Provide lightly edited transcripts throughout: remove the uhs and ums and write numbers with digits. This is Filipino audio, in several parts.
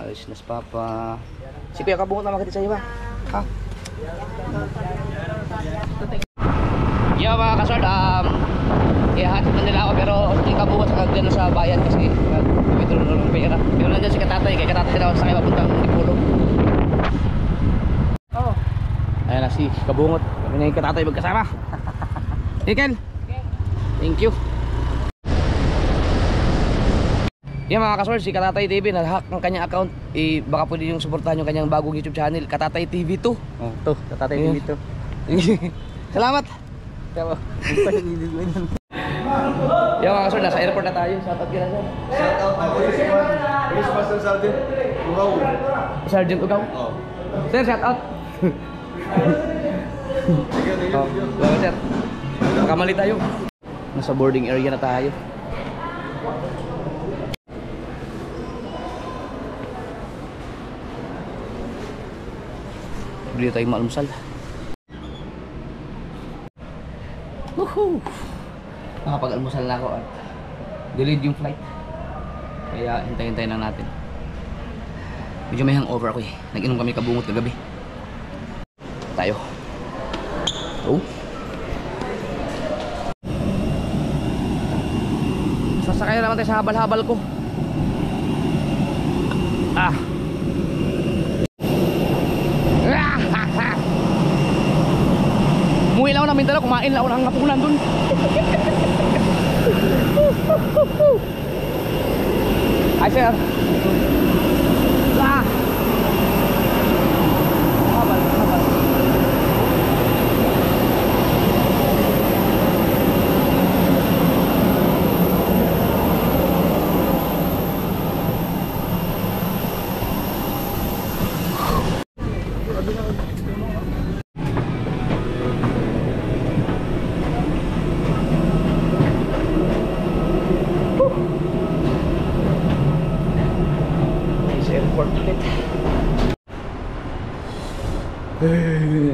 Alis nas papa. Si Kuya Kabungot na makita sa'yo ba? Ha? Yo mga kasword, ihahatid na nila ako pero si Kabungot sa kagyan sa bayan kasi withdraw ng pera. Pero nandiyan si Katatay, kay Katatay daw sa kayo papuntang Dipulong. Oh. Ayan na si Kabungot. Kami na yung Katatay magkasama. Ikel. Thank you. Yan mga kasword, si Katatay TV na-hack ang kanyang account. Baka pwede yung suportahan yung kanyang bagong YouTube channel, Katatay TV 2. Oh, to, Katatay TV 2. Salamat. Yan mga kasword, nasa airport na tayo. Shoutout kila sir. Shoutout na Police Master Sergeant Ugaw. Sergeant Ugaw? Oh. Sir, shoutout. Thank you. Salamat sir. Nakamali tayo. Nasa boarding area na tayo. Bili tayo maalmusal. Woohoo! Nakapag-almusal na ako at delayed yung flight. Kaya hintayin lang natin. Medyo may hangover ako eh. Nag-inom kami Kabungot kagabi. Tayo. Oh. Sasakay na naman tayo sa habal-habal ko. Umuwi lang ako ng Mindanao, kumain lang ako ng hapunan dun. Hi sir. Habal.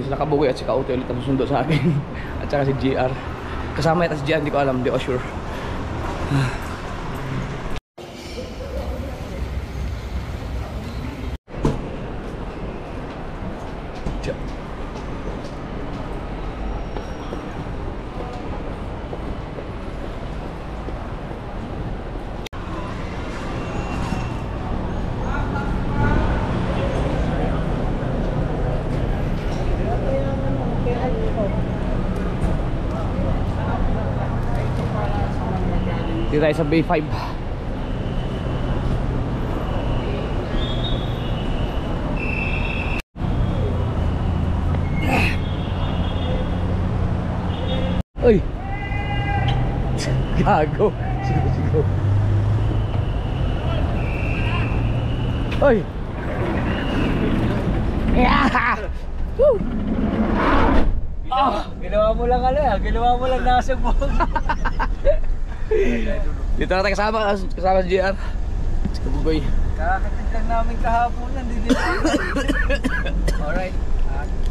Sila Kabugoy at si Kautoy ulit ang susundo sa akin. At saka si GR. Kasama yata si GR, hindi ko alam, hindi ko sure. Dito tayo sa Bay 5. Uy! Gago! Sigaw. Uy! Woo! Ginawa mo lang ginawa mo lang nasabog. Dito na tayo kasama si JR. Si Kabugoy. Kakatid lang namin kahapon, nandito. Alright.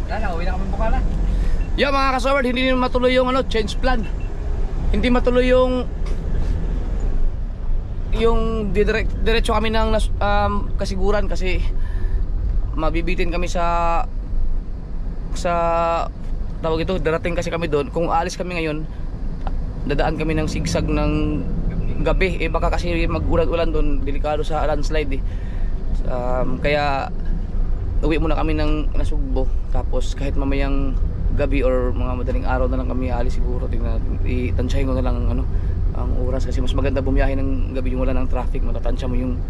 Uwi na kami Bukala. Yo mga kasaward, hindi matuloy yung change plan. Hindi matuloy yung diretso kami ng kasiguran kasi mabibitin kami sa tawag ito, darating kasi kami doon. Kung aalis kami ngayon, dadaan kami ng sigsag ng gabi baka kasi mag-ulan-ulan doon, delikado sa landslide kaya uwi muna kami ng Nasugbo, tapos kahit mamayang gabi or mga madaling araw na lang kami aalis siguro. Itansyahin ko na lang ang oras kasi mas maganda bumiyahe ng gabi yung wala ng traffic, matatansya mo yung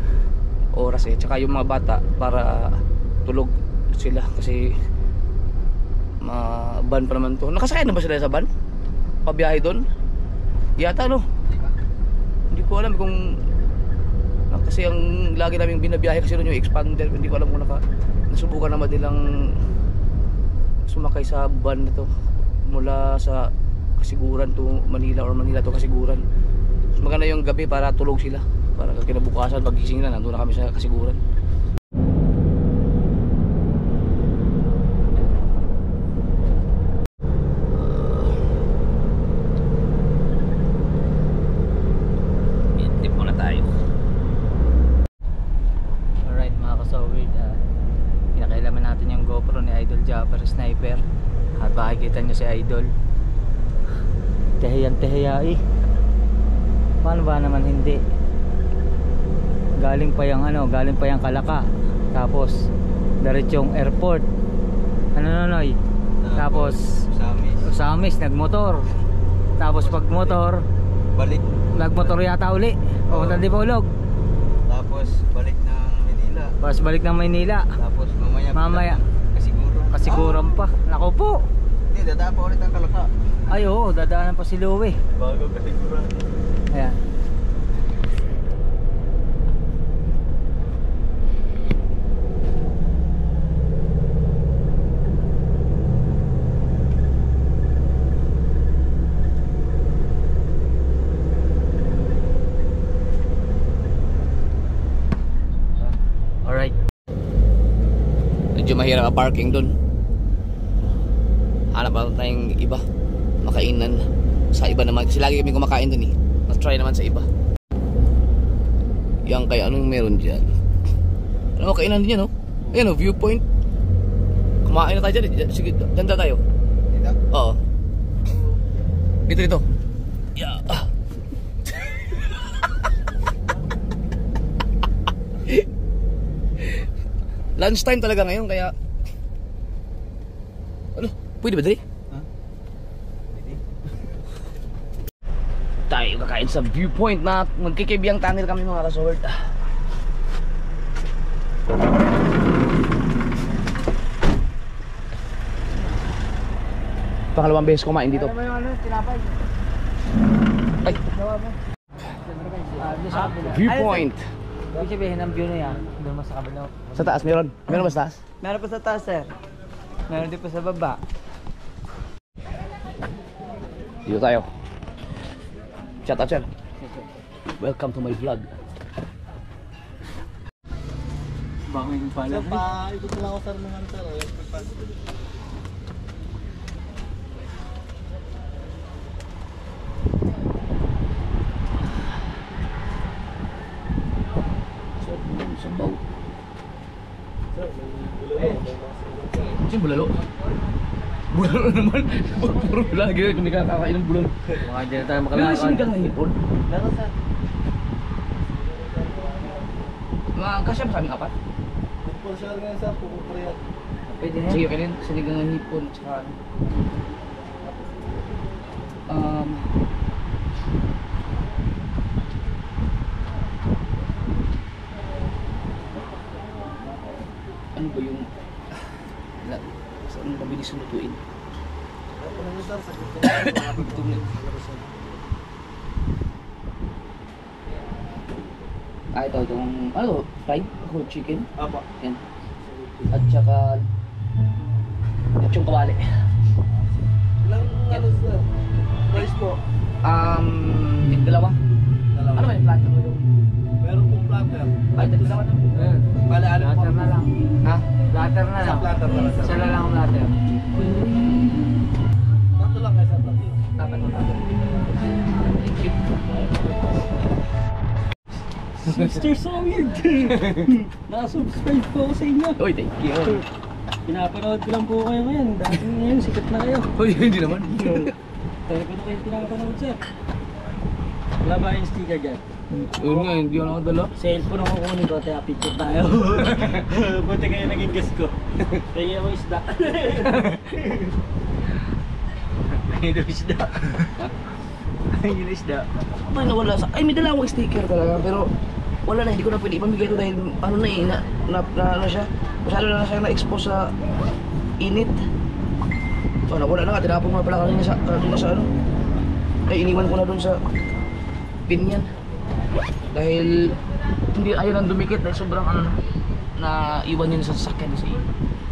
oras tsaka yung mga bata para tulog sila kasi ban pa naman to. Nakasakay na ba sila sa ban? Pabiyahe doon? Yata hindi ko alam kung kasi ang lagi namin binabiyahe kasi doon yung expander, hindi ko alam kung nasubukan naman nilang sumakay sa van na to mula sa Kasiguran to Manila or Manila to Kasiguran. Mas maganda yung gabi para tulog sila, para kinabukasan pagising na nandun na kami sa Kasiguran. Idol Japper Sniper. At makikita nyo si Idol. Tehiyan-tehiya eh. Paano ba naman hindi? Galing pa yung galing pa yung Kalaka. Tapos diretsong airport. Noy? Tapos Samis nagmotor. Tapos pag motor Balik. nagmotor yata uli. Pumunta di ba ulog? Tapos balik ng Manila. Tapos balik ng Maynila. Tapos mamaya. Kasiguran pa. Nako po. Hindi, dadaan pa ulit ang Kalaka. Ay oo, dadaanan pa si Louie. Bago kasiguran. Ayan. Alright. Medyo mahirap ang parking doon. Hanap pa tayong iba makainan sa iba naman kasi lagi kami kumakain doon eh. Try naman sa iba. Yang kaya anong meron dyan? Ano makainan din yan, no? Ayan, viewpoint. Kumain na tayo dyan. Sige, dyan tayo. Dito? Oo. Dito. Yeah. Lunch time talaga ngayon kaya ano? Pwede ba dali? Tayo kakain sa viewpoint na magkikibiyang tangil kami mga kasort. Pangalawang beses kumain dito. Tinapay. Ay, viewpoint. Ibig sabihin ng view na yan, doon mo sa kabila. Sa taas meron? Meron ba sa taas? Meron pa sa taas, sir. Meron din pa sa baba. Dito tayo. Shout out, sir. Welcome to my vlog. Bangin pala. Ikot lang ako sa mga sir. Sabaw. Sino bulalo? Bulalo naman. Puro lagi na kami kakakain ng bulalo. Mga dyan tayo Meron makalakad. sinigang ng hipon. Meron sir. Kasya ba sa aming apat? Football sir ngayon sir. Pupupre yan. Pwede na. Sige, kanin. Sinigang ng hipon. Tsaka ano ba yung saan mabilis lutuin? Ano nyo sir? Sa gusto Gutom na. Itong ano, fried whole chicken. Apa. Yan. At saka yung kawali. Ilang ano sir? Price po? Dalawa. Ano ba yung platter mo yung? Meron pong platter. Ay, dalawa na. Bale, ano po? Platter na lang. Ha? Platter na Sa lang. platter na lang sir. Isa na lang ang platter. Tatlo lang kayo sir. Tatlo. Dapat mo. Thank you. Mr. Solid! Nakasubscribe po ako sa inyo. Uy, thank you. Pinapanood ko lang po kayo ngayon. Dati ngayon, sikat na kayo. Uy, hindi naman. Tayo ko na kayo pinapanood, sir. Wala ba yung sticker dyan? Yun nga, hindi ako nakadala. Cellphone ako kunin ko, tayo picture tayo. Buti kayo naging guest ko. Kaya ako isda. Ayun isda. Ayun isda. Ay, nawala sa... Ay, may dala akong sticker talaga, pero wala na, hindi ko na pwede ipamigay ito dahil ano na eh, na siya. Masyado na siya na-expose sa init. So, wala na nga, tinapon mo na pala kanina sa ano. Ay, iniwan ko na dun sa pin yan. Dahil hindi ayaw nang dumikit dahil sobrang ano na iwan yun sa sasakyan kasi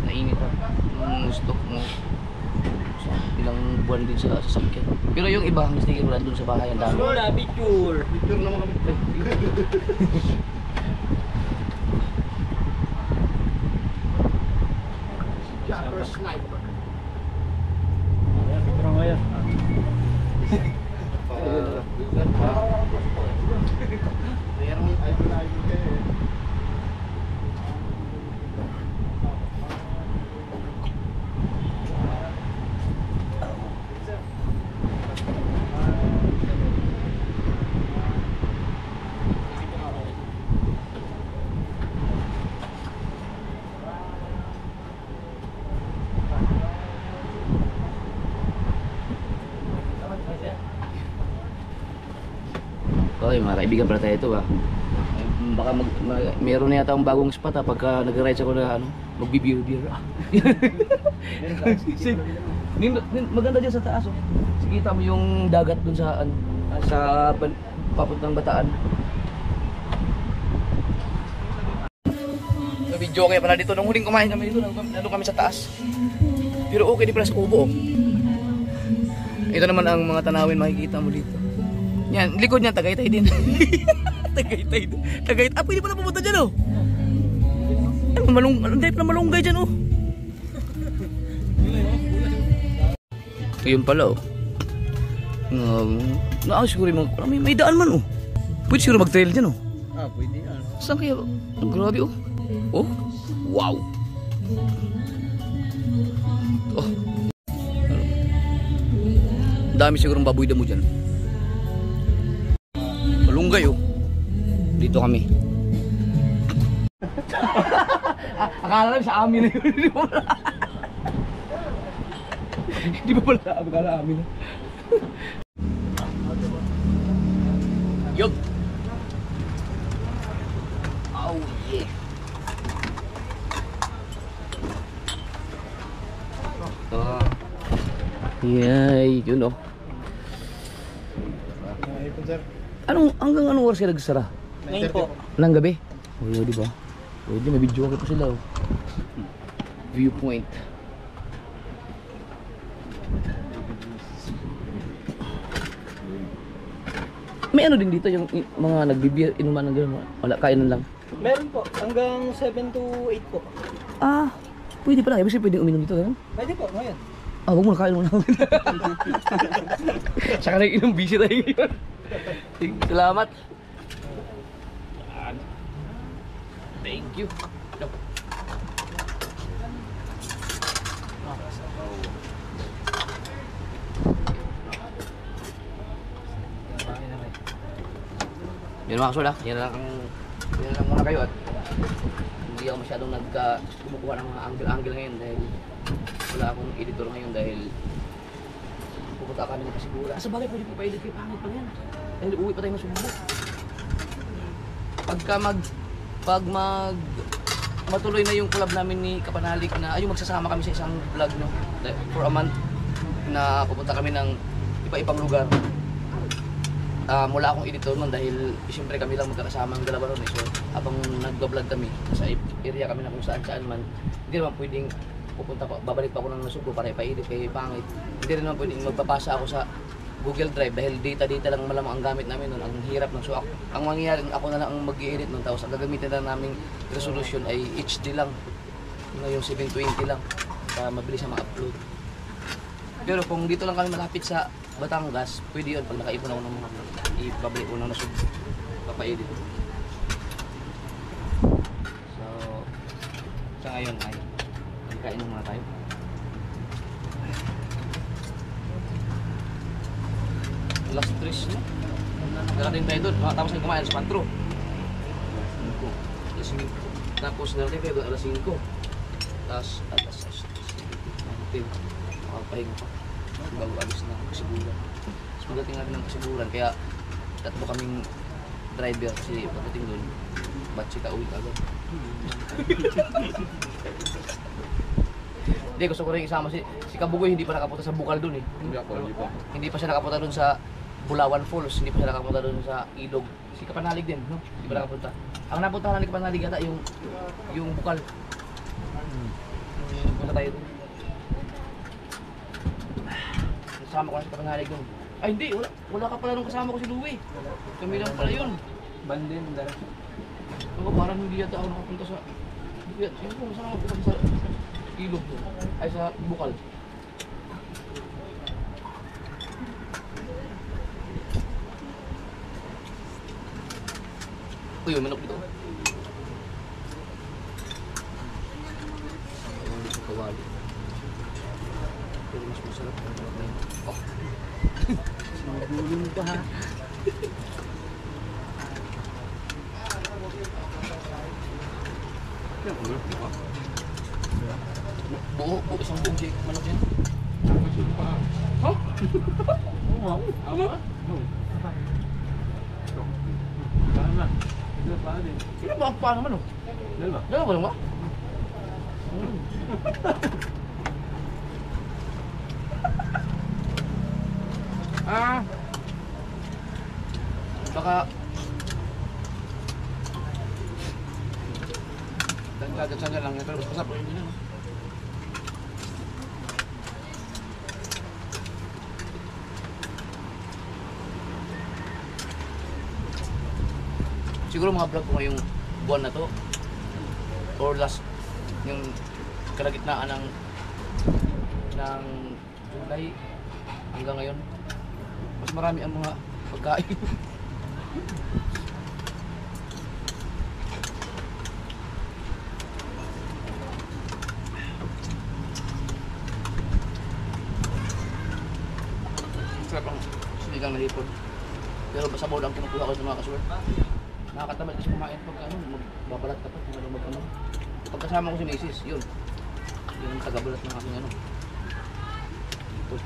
nainit na yung stock mo. So, ilang buwan din sa sasakyan. Pero yung iba, ang sticker wala dun sa bahay, ang dami. Wala, picture. Picture naman kami. Japper Sniper. Picture ngayon. tayo, mga kaibigan pala tayo ito baka meron na yata akong bagong spot pagka nag-rides ako na magbi-beer. Maganda dyan sa taas Sikita mo yung dagat dun sa papuntang Bataan. Video okay pala dito. Nung huling kumain kami dito, nandun kami sa taas. Pero okay di pala sa kubo. Ito naman ang mga tanawin makikita mo dito. Yan, likod niya Tagaytay din. Tagaytay. Pwede pa na pumunta dyan Ang pa na malunggay dyan Ito yun pala siguro may daan man Pwede siguro mag-trail dyan Pwede yan. Saan kaya? Grabe wow. Dami sigurong baboy damo dyan. Malunggay Dito kami. Akala lang sa amin na yun. Hindi pa pala akala amin na. Yup. Oh yeah. Yay, yun hanggang anong oras kayo nagsara? 9 po. Nang gabi? Di ba? Pwede, may video pa sila Viewpoint. May din dito yung mga nagbibir, inuman ng gano'n. Wala, kainan lang. Meron po. Hanggang 7 to 8 po. Pwede pala. Ibig sabihin pwede uminom dito. Pwede po, ngayon. Huwag mo na kain muna. Saka na inom, busy tayo ngayon. Salamat. Thank you. Yan mga kasol yan lang muna kayo at hindi ako masyadong kumukuha ng mga angle ngayon dahil wala akong editor ngayon dahil pupunta kami ng Pasigura. Sa bagay pwede po pa-edit kayo, pangit pa yan dahil uwi pa tayo ng Sumbo. Pag matuloy na yung collab namin ni Kapanalik na magsasama kami sa isang vlog for a month na pupunta kami ng iba-ibang lugar. Wala akong editor nun dahil siyempre kami lang magkakasama ang dalawa nun So habang nag-vlog kami sa area kami na kung saan man, hindi naman pwedeng babalik pa ako ng Nasugbo para ipa-edit kay pangit. Hindi rin naman pwedeng magpapasa ako sa Google Drive dahil data lang malamang ang gamit namin nun. Ang hirap nun. So ang mangyayari, ako na lang ang mag-i-edit nun. Tapos ang gagamitin na naming resolution ay HD lang. Yung 720 lang para mabilis na ma-upload. Pero kung dito lang kami malapit sa Batangas, pwede yun. Pag nakaipon ako ng mga ibabalik ko ng Nasugbo, papa-edit. So sa ngayon ay kain muna tayo. Last 3 no? Narating tayo doon. Tapos ay kumain alas 4. Tapos narating tayo doon alas 5. Tapos alas 6. Makapahing pa. Bago alis na Kasiguran. Tapos pagdating natin ng Kasiguran, kaya tatlo kaming driver kasi pagdating doon, batsi ka uwi agad. Hindi, gusto ko rin isama si Kabugoy, hindi pa nakapunta sa Bukal doon Hindi pa siya nakapunta doon sa Bulawan Falls, hindi pa siya nakapunta doon sa Ilog. Si Kapanalig din, no? Hindi pa nakapunta. Ang napunta ni Kapanalig yata yung Bukal. Punta tayo doon. Kasama ko na si Kapanalig doon. Ay hindi, wala ka pala nung kasama ko si Louie. Kami lang pala yun. Bandin, dahil. Parang hindi yata ako nakapunta sa... Sino ko, saan ako punta sa Ilog doon? Ay sa Bukal. Uy, yung manok dito. Ayun dito kawali. Pero mas masarap ang manok na yun. Sinagulong pa ha. Buo, isang buong jake manok yan. Ha? Sino ba ang paano man oh? Dalawa lang ba? Baka dan kagat sana lang pero masarap rin yun. Siguro mga vlog ko ngayong buwan na to or last yung kalagitnaan ng July hanggang ngayon mas marami ang mga pagkain. Sarap ang sinigang na hipon pero basta mo lang kinukuha ko sa mga kasuwerte. Nakakatamad kasi kumain pag magbabalat ka pa kung ano mag-ano. Pagkasama ko si Mrs. yun. Yun ang tagabalat ng aking ano. Ito.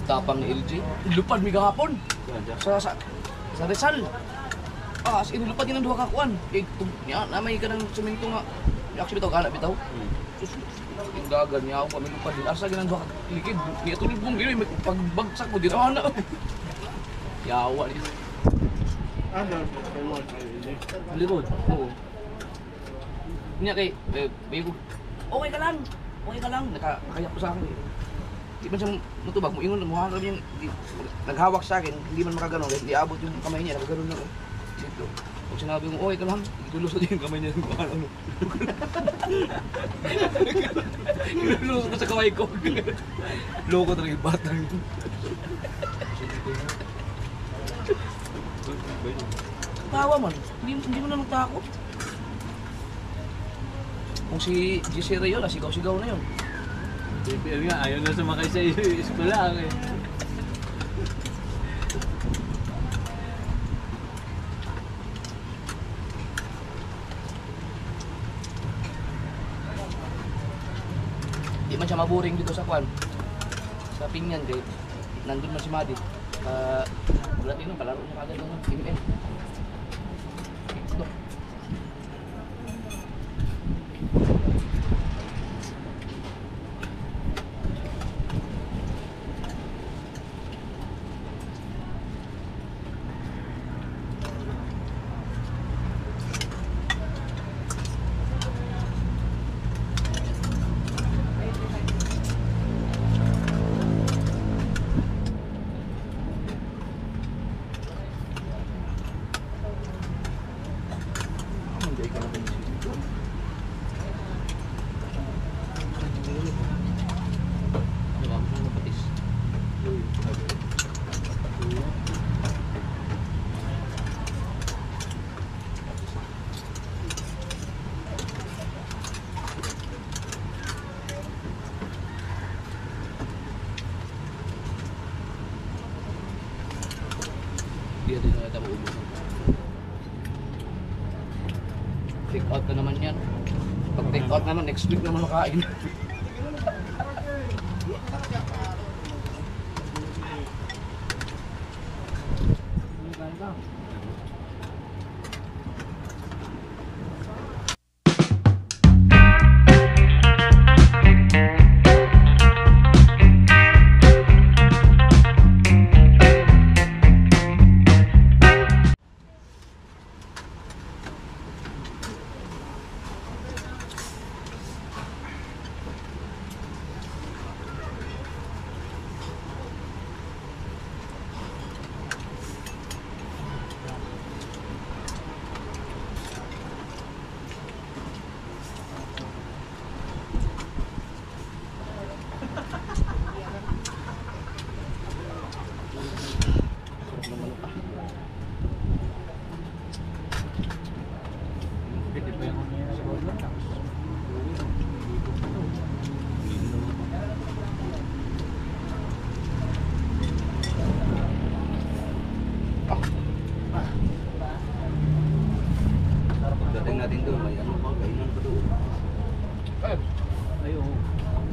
Tapang ni LG. Lupad mi gahapon. Sa Rizal. As in lupad yun ang duha kakuan. Namay ka ng semento nga. Actually bitaw kana bitaw. Sus, yung dagan niya ako kami lupad din. Asa ginang duha likid. Niya tulog mong dili pagbagsak mo din ana. Yawa ni. Likod. Oo. Niya kay bago. Okay ka lang. Okay ka lang. Nakaya ko sa akin. Di man siya matubag mo ingon mo harap yung naghawak sa akin, hindi man makagano, hindi abot yung kamay niya, nakagano lang. Dito. Pag sinabi mo, okay ka lang, itulusod yung kamay niya kung ano. Ilulusod ko sa kamay ko. Loko talaga yung bata yun. Tawa man, hindi mo na nagtakot. Kung si GC Rayola, sigaw-sigaw na yun. JPL nga, ayaw na sumakay sa eskwela eh. Di man siya maburing dito sa kwan. Sa Pinyan kay nandun man si Madi. Latino, palaro niya kagad ng ML. Ito. Dia din na tabo ulo. Take out na naman yan. Pag take out naman, next week naman makain.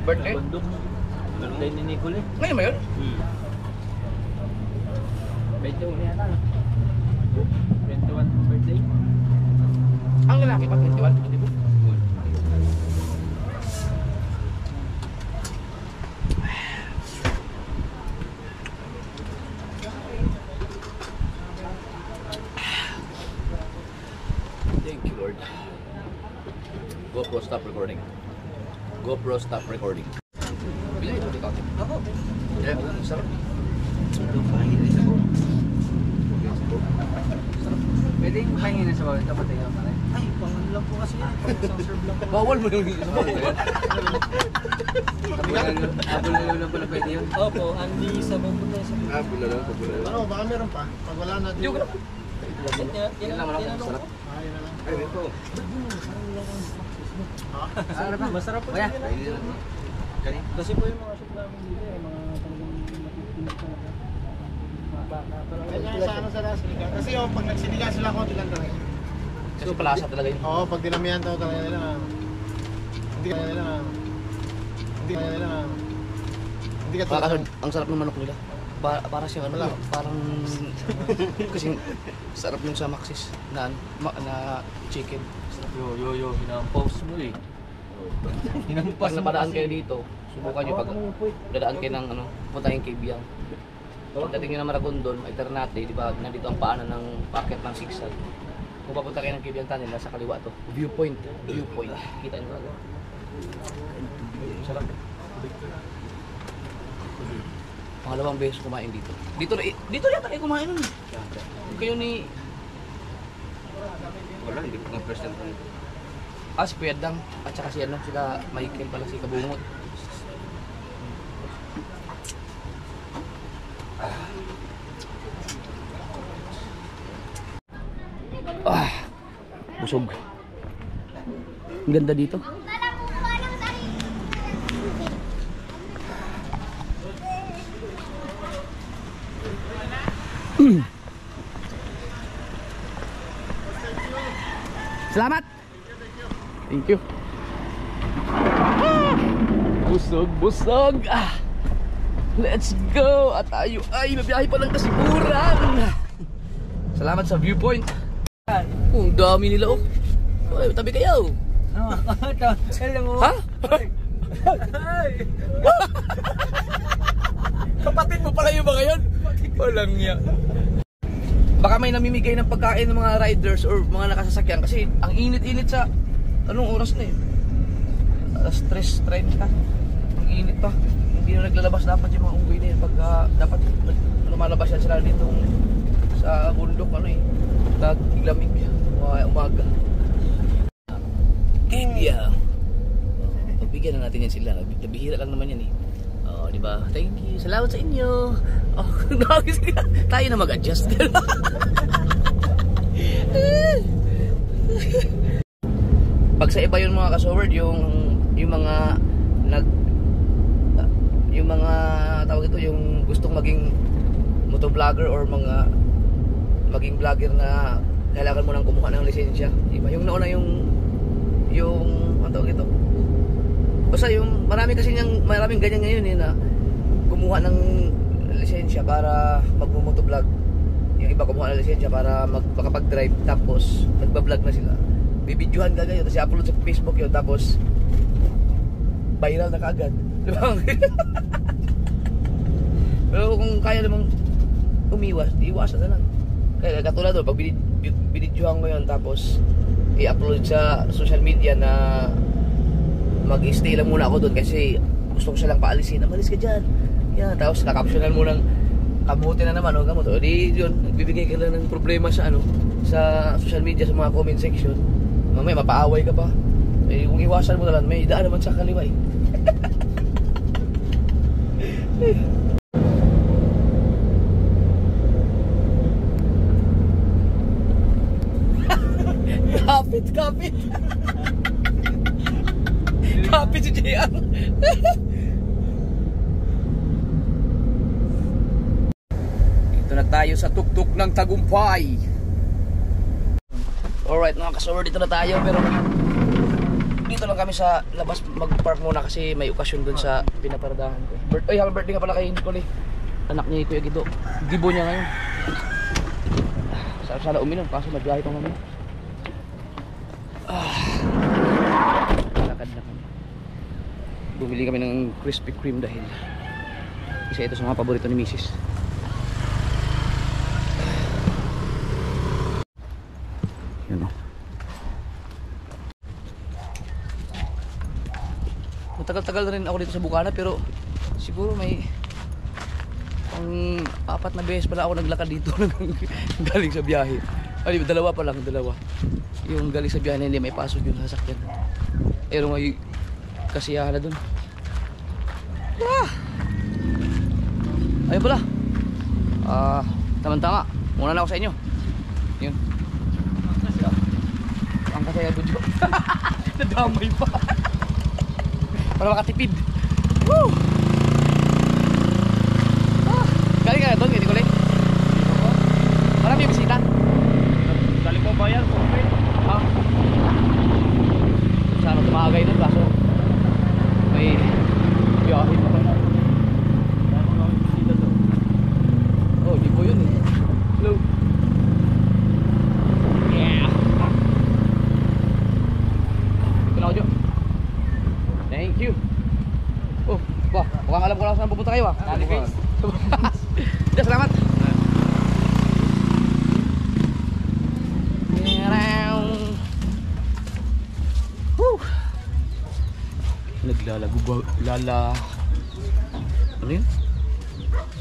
Birthday? Bundok. Birthday ni Nicole eh. Ngayon ba yun? 21 yata. 21 birthday. Ang lalaki pa, 21, di ba? Thank you, Lord. GoPro, stop recording. GoPro, stop recording. Bilay ito, ikaw. Ako. Yeah, sarap. Pwede yung pahingin na sa bawal. Dapat tayo pare. Ay, pangan lang po kasi yan. Isang lang po. Bawal mo yung isa mo. Abol na pala pwede yun. Opo, Andy sa bumbuta sa bumbuta. Bula lang, bula lang. Ano, baka meron pa. Pag wala natin. Yung Yan naman ako. Masarap. Ayun na lang. Ay, ito. Masarap pa. Masarap po. Kaya. Kasi po yung mga shop namin dito eh. Mga talagang matitinig talaga. Mga baka. Kanya sa ano sa sinigang. Kasi oh, pag nagsinigang sila konti lang talaga. Kasi palasa talaga yun. Oo, pag dinamihan daw talaga nila. Hindi kaya nila. Hindi kaya nila. Hindi ka Kaso, ang sarap ng manok nila. Para siyang ano, parang kasi sarap yung sa Maxis na na chicken. Yo, hinampause mo eh. Pag napadaan kayo dito, subukan nyo pag dadaan kayo ng ano, punta yung Kibyang. Pagdating nyo ng Maragondon, ay Ternate, di ba, nandito ang paanan ng packet ng Sigsag. Kung papunta kayo ng Kibyang Tunnel, nasa kaliwa to. Viewpoint. Kita nyo agad. Sarap. Pangalawang beses kumain dito. Dito yata kayo kumain nun. Kayo ni... Wala, hindi ko nga-present. Si Pedang at saka si ano, sila Michael pala, si Kabungot. Busog. Ang ganda dito. Salamat. Thank you. Busog. Let's go. At tayo ay mabiyahe pa ng Kasiguran. Salamat sa viewpoint. Ang dami nila oh. Oy, tabi kayo. Hello mo. Ha? Kapatid mo pala yung mga yun? Walang niya. Baka may namimigay ng pagkain ng mga riders or mga nakasasakyan kasi ang init-init sa anong oras na yun? Alas 3:30. Ang init pa. Hindi na naglalabas dapat yung mga unggoy na yun pagka dapat lumalabas yan sila dito sa bundok ano eh. Taglamig umaga. Kaya pagbigyan na natin yan sila. Nabihira lang naman yan eh. Oh, di ba? Thank you. Salamat sa inyo. Oh, tayo na mag-adjust. Pag sa iba yung mga kasoward, yung mga yung mga tawag ito, yung gustong maging motovlogger or mga maging vlogger na kailangan mo nang kumuha ng lisensya. Diba? Yung nauna yung ano tawag ito? Basta yung maraming ganyan ngayon eh na kumuha ng lisensya para magmo-motovlog. Yung iba kumuha ng lisensya para makapag-drive tapos nagba-vlog na sila. Bibidyohan ka ganyan tapos i-upload sa Facebook yun tapos viral na kaagad. Diba? Pero kung kaya namang umiwas, iwasan na lang. Kaya katulad doon, pag binidyohan ko yun tapos i-upload sa social media na mag-stay lang muna ako doon kasi gusto ko silang paalisin. Malis ka dyan. Yan, tapos nakapsyonan mo ng kamuti na naman o gamot. O di yun, nagbibigay ka lang ng problema sa sa social media, sa mga comment section. Mamaya mapaaway ka pa. Eh, kung iwasan mo na lang, may daan naman sa kaliwa eh. Kapit. Kapit si JR. Ito na tayo sa tuktok ng Tagumpay. Alright mga kasaward, dito na tayo pero dito lang kami sa labas mag-park muna kasi may okasyon dun sa pinaparadahan ko. Happy birthday nga pala kay Nicole. Anak niya Kuya Gido. Gibo niya ngayon. Sana uminom kaso nagbiyahe pa kami. Lakad na kami. Bumili kami ng Krispy Kreme dahil isa ito sa mga paborito ni Mrs. Yan o. Matagal-tagal na rin ako dito sa Bukana pero siguro may pang 4 na beses pala ako naglakad dito galing sa biyahe. Ay, dalawa pa lang, dalawa. Yung galing sa biyahe na hindi may pasok yung sasakyan. Pero may kasiyahan na dun. Ayun pala. Tama-tama. Muna na ako sa inyo. Yun. Ang kasaya budyo. Nadamay pa. Para makatipid. Woo! Galing ka na doon, hindi ko lang. Marami yung bisita. Galing mo bayan, okay. Ha? Sana tumagay doon, kaso may biyahin pa tayo. Oh, di po yun eh. Hello. Yeah. Ito na ako, Jo. Thank you. Oh, mukhang alam ko lang saan pupunta kayo ah. Salamat. Naglalago ano yun?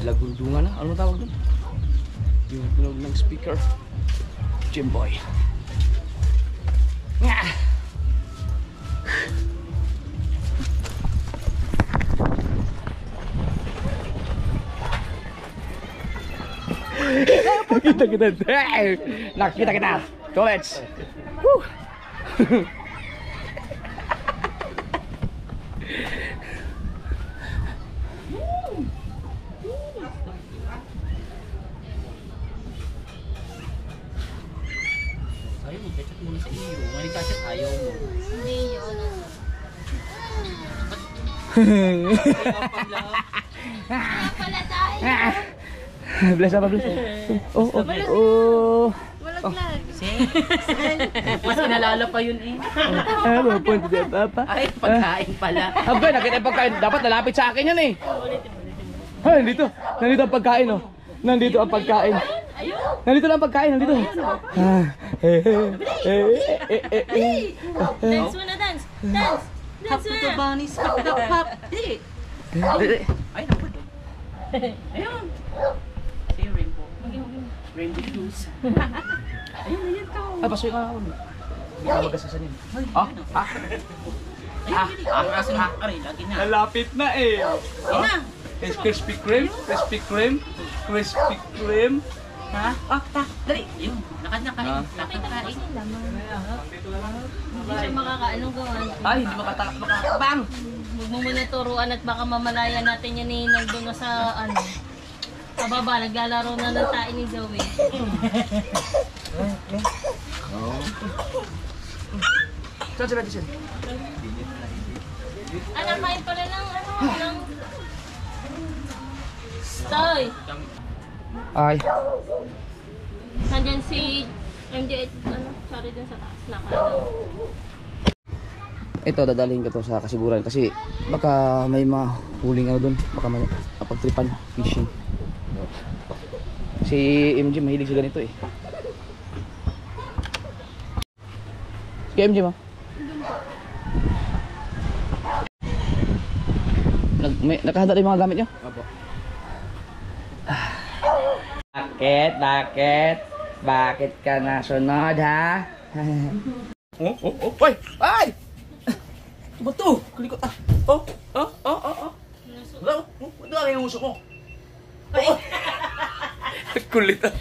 Lagundungan na? Ano tawag doon? Yung tunog ng speaker. Jimboy. Nakita kita. College. Woo. Ayaw mo, chat muna sa iyo. May chat ayaw mo. Hindi yun. Kaya pala tayo. Bless apa bless? Oh. Malaglag. Mas inalala pa yun eh. Ano point din papa? Ay, pagkain pala. Abay, nakita yung pagkain. Dapat nalapit sa akin yan eh. Ay, nandito. Nandito ang pagkain oh. Nandito ang pagkain. Nandito lang ang pagkain, nandito. Dance muna, dance. Dance. Dance muna. bunnies, hop, hop, hop. Di. Ay, naku. Ayun. Say rainbow. Rainbow shoes. Ayun, ayun to. Ay, pasuyo ka ako. Hindi ka magasasan yun. Ang aso ng aray, lagi na. Nalapit na eh. Ina. Krispy Kreme, Krispy Kreme, Krispy Kreme. Ha? Dali. Yun, nakakain. Nakakain. Hindi siya makakaanong gawan. Ay, hindi makatakbang. Huwag mo muna turuan at baka mamalayan natin yan ni nandun na sa ano. Sa baba, naglalaro na ng tae ni Zoe. Saan sila dito? Anak, kain pala ng ano, ng... Stoy! Ay. Nandyan si MJ, ano, sorry dun sa taas, nakaano. Ito, dadalhin ko to sa kasiguran kasi baka may mahuling ano dun. Baka may mapagtripan, fishing. Si MJ mahilig sa ganito eh. Si MJ mo? Nakahanda na yung mga gamit niya? Apo. Bakit ka nasunod ha? Oy! Ay! Ano ba to? Kalikot ah! Wala, wala yung uso mo! Kulit ah!